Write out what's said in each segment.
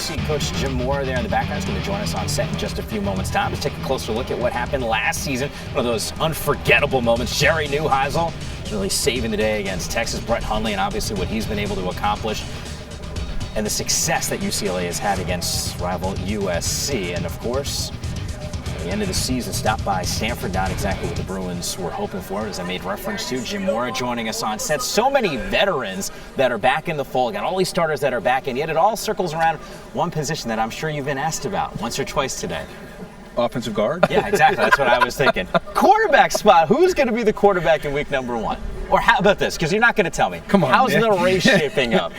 see Coach Jim Mora there in the background. He's going to join us on set in just a few moments' time to take a closer look at what happened last season. One of those unforgettable moments. Jerry Neuheisel really saving the day against Texas. Brett Hundley, and obviously what he's been able to accomplish, and the success that UCLA has had against rival USC. And of course, at the end of the season, stopped by Stanford, not exactly what the Bruins were hoping for, as I made reference to. Jim Mora joining us on set. So many veterans that are back in the fold. Got all these starters that are back in, yet it all circles around one position that I'm sure you've been asked about once or twice today. Offensive guard? Yeah, exactly. That's what I was thinking. Quarterback spot. Who's going to be the quarterback in week number 1? Or how about this? Because you're not going to tell me. Come on, how's man. the race shaping up?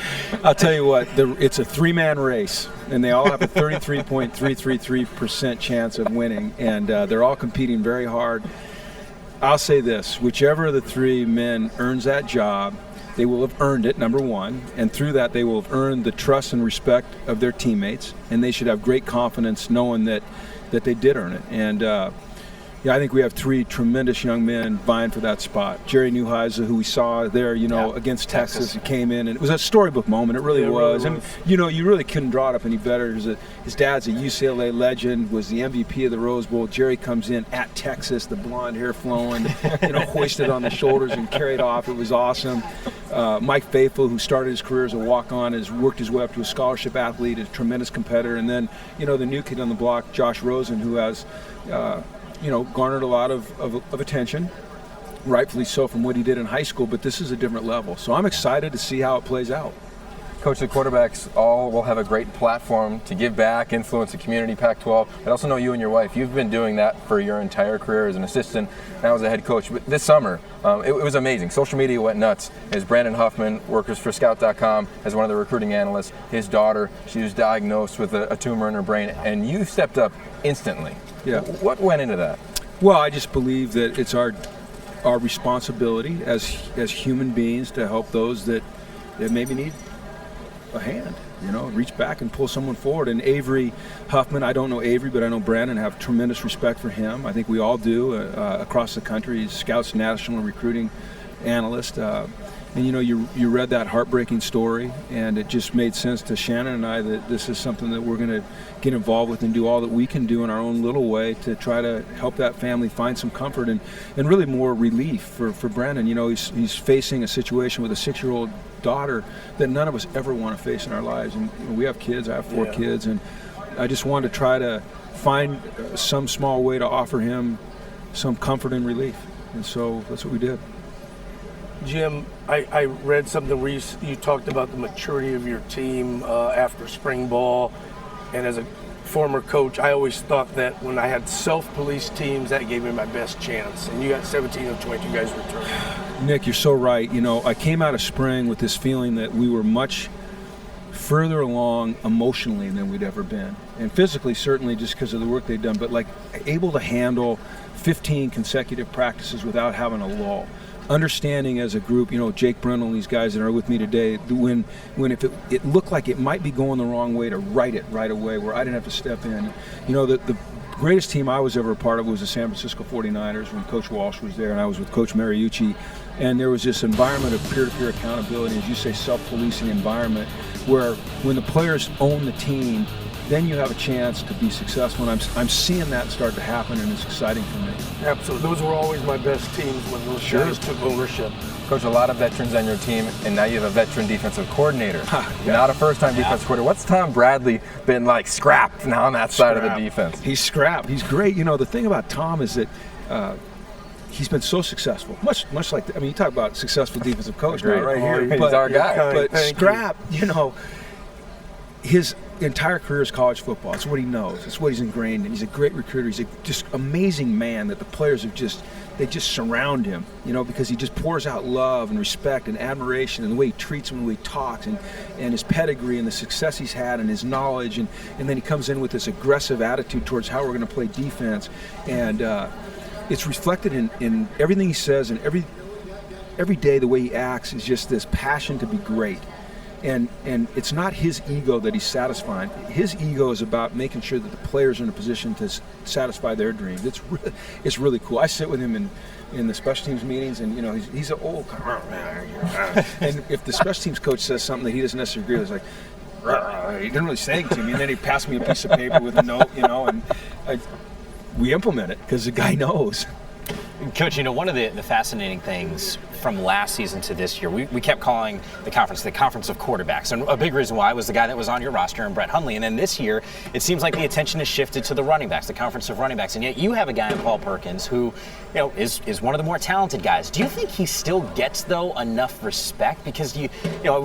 I'll tell you what, it's a 3-man race, and they all have a 33.333% chance of winning, and they're all competing very hard. I'll say this, whichever of the 3 men earns that job, they will have earned it, number 1, and through that they will have earned the trust and respect of their teammates, and they should have great confidence knowing that they did earn it. And I think we have 3 tremendous young men vying for that spot. Jerry Neuheisel, who we saw there, against Texas, he came in, and it was a storybook moment. It really was. And you really couldn't draw it up any better. His dad's a UCLA legend, was the MVP of the Rose Bowl. Jerry comes in at Texas, the blonde hair flowing, hoisted on the shoulders and carried off. It was awesome. Mike Faithful, who started his career as a walk-on, has worked his way up to a scholarship athlete, a tremendous competitor. And then, the new kid on the block, Josh Rosen, who has garnered a lot of attention, rightfully so, from what he did in high school, but this is a different level. So I'm excited to see how it plays out. Coach, the quarterbacks all will have a great platform to give back, influence the community, Pac-12. I also know you and your wife, you've been doing that for your entire career as an assistant, now as a head coach. But this summer, it was amazing. Social media went nuts as Brandon Huffman, workers for Scout.com, as one of the recruiting analysts, his daughter, she was diagnosed with a tumor in her brain, and you stepped up instantly. Yeah. What went into that? Well, I just believe that it's our responsibility as human beings to help those that maybe need a hand, reach back and pull someone forward. And Avery Huffman, I don't know Avery, but I know Brandon, have tremendous respect for him. I think we all do across the country. He's Scout's national recruiting analyst. And you read that heartbreaking story, and it just made sense to Shannon and I that this is something that we're going to get involved with and do all that we can do in our own little way to try to help that family find some comfort and really more relief for Brandon. He's facing a situation with a 6-year-old daughter that none of us ever want to face in our lives. And we have kids. I have 4 kids, and I just wanted to try to find some small way to offer him some comfort and relief. And so that's what we did. Jim, I read something where you talked about the maturity of your team after spring ball, and as a former coach, I always thought that when I had self-police teams, that gave me my best chance. And you got 17 of 22 guys returning. Nick, you're so right. I came out of spring with this feeling that we were much further along emotionally than we'd ever been, and physically certainly just because of the work they'd done, but able to handle 15 consecutive practices without having a lull. Understanding as a group, Jake Brendel and these guys that are with me today, when if it looked like it might be going the wrong way, to right it right away where I didn't have to step in. The greatest team I was ever a part of was the San Francisco 49ers when Coach Walsh was there, and I was with Coach Mariucci, and there was this environment of peer-to-peer accountability, as you say, self-policing environment, where when the players own the team, then you have a chance to be successful. And I'm seeing that start to happen, and it's exciting for me. Absolutely. Those were always my best teams when those guys took ownership. Coach, a lot of veterans on your team, and now you have a veteran defensive coordinator. Not a first-time defensive coordinator. What's Tom Bradley been like scrapped now on that side of the defense? He's scrapped. He's great. The thing about Tom is that he's been so successful. Much like, you talk about successful defensive coach right here. He's our guy. But scrap, his entire career is college football. It's what he knows. It's what he's ingrained in. He's a great recruiter. He's a just amazing man that the players have just surround him, because he just pours out love and respect and admiration, and the way he treats them, the way he talks, and his pedigree and the success he's had and his knowledge, and then he comes in with this aggressive attitude towards how we're going to play defense, and it's reflected in everything he says, and every day the way he acts is just this passion to be great. And it's not his ego that he's satisfying. His ego is about making sure that the players are in a position to satisfy their dreams. It's really cool. I sit with him in the special teams meetings, and he's an old man. And if the special teams coach says something that he doesn't necessarily agree with, it's like, He didn't really say it to me, and then he passed me a piece of paper with a note, and we implement it because the guy knows. Coach, one of the fascinating things from last season to this year, we kept calling the conference of quarterbacks. And a big reason why was the guy that was on your roster, and Brett Hundley. And then this year, it seems like the attention has shifted to the running backs, the conference of running backs. And yet you have a guy in Paul Perkins who, is one of the more talented guys. Do you think he still gets, though, enough respect? Because we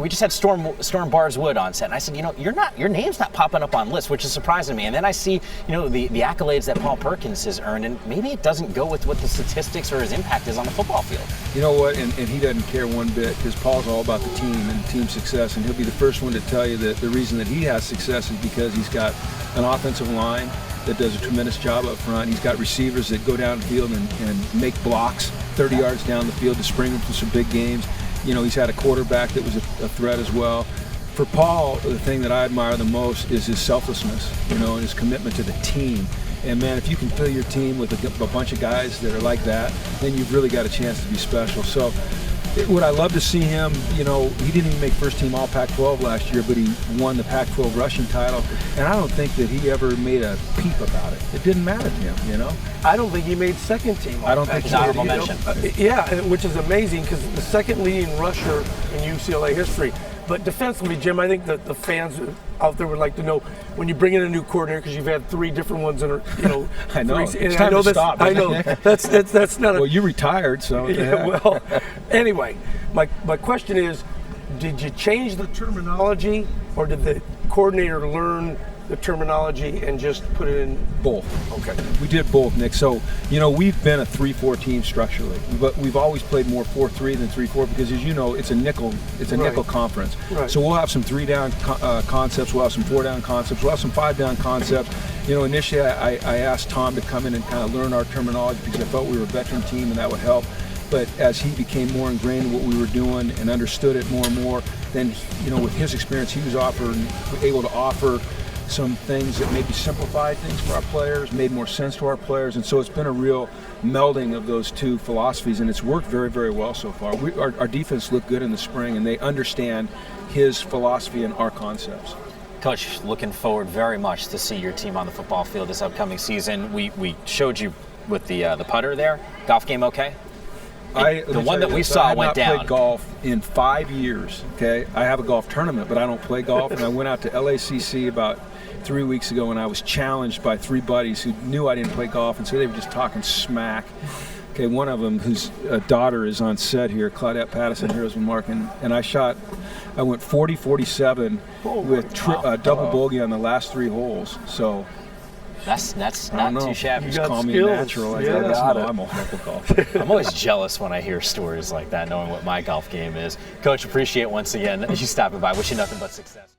just had Storm Bars Wood on set, and I said, your name's not popping up on lists, which is surprising me. And then I see, the accolades that Paul Perkins has earned, and maybe it doesn't go with what the statistics or his impact is on the football field. You know what? And he doesn't care one bit, because Paul's all about the team and team success, and he'll be the first one to tell you that the reason that he has success is because he's got an offensive line that does a tremendous job up front. He's got receivers that go down the field and make blocks 30 yards down the field to spring him for some big games. He's had a quarterback that was a threat as well. For Paul, the thing that I admire the most is his selflessness, and his commitment to the team. And man, if you can fill your team with a bunch of guys that are like that, then you've really got a chance to be special. So would I love to see him, he didn't even make first team all Pac-12 last year, but he won the Pac-12 rushing title. And I don't think that he ever made a peep about it. It didn't matter to him, I don't think he made second team. I don't think he honorable did. mention. Which is amazing, because the second leading rusher in UCLA history. But defensively, Jim, I think that the fans out there would like to know, when you bring in a new coordinator, because you've had three different ones that are, I know. Three, it's time to stop. I know. That's not Well, you retired, so. Yeah, well, anyway, my question is, did you change the terminology, or did the coordinator learn the terminology and just put it in? Both. Okay. We did both, Nick. So, we've been a 3-4 team structurally, but we've always played more 4-3 than 3-4, because, as you know, it's a nickel nickel conference. Right. So we'll have some 3-down concepts, we'll have some 4-down concepts, we'll have some 5-down concepts. Initially I asked Tom to come in and kind of learn our terminology, because I felt we were a veteran team and that would help. But as he became more ingrained in what we were doing and understood it more and more, then, with his experience, he was able to offer some things that maybe simplified things for our players, made more sense to our players, and so it's been a real melding of those two philosophies, and it's worked very, very well so far. Our defense looked good in the spring, and they understand his philosophy and our concepts. Coach, looking forward very much to see your team on the football field this upcoming season. We showed you with the putter there. Golf game okay? The one that we saw went down. I have not played golf in 5 years, okay? I have a golf tournament, but I don't play golf, and I went out to LACC about 3 weeks ago, and I was challenged by three buddies who knew I didn't play golf, and so they were just talking smack. Okay, one of them, whose daughter is on set here, Claudette Patterson, Heroes of Mark, and I went 40-47 with double bogey on the last three holes. So that's not too shabby. You just call me skills. natural. Yeah. I'm a local golfer. I'm always jealous when I hear stories like that, knowing what my golf game is. Coach, appreciate once again you stopping by. Wish you nothing but success.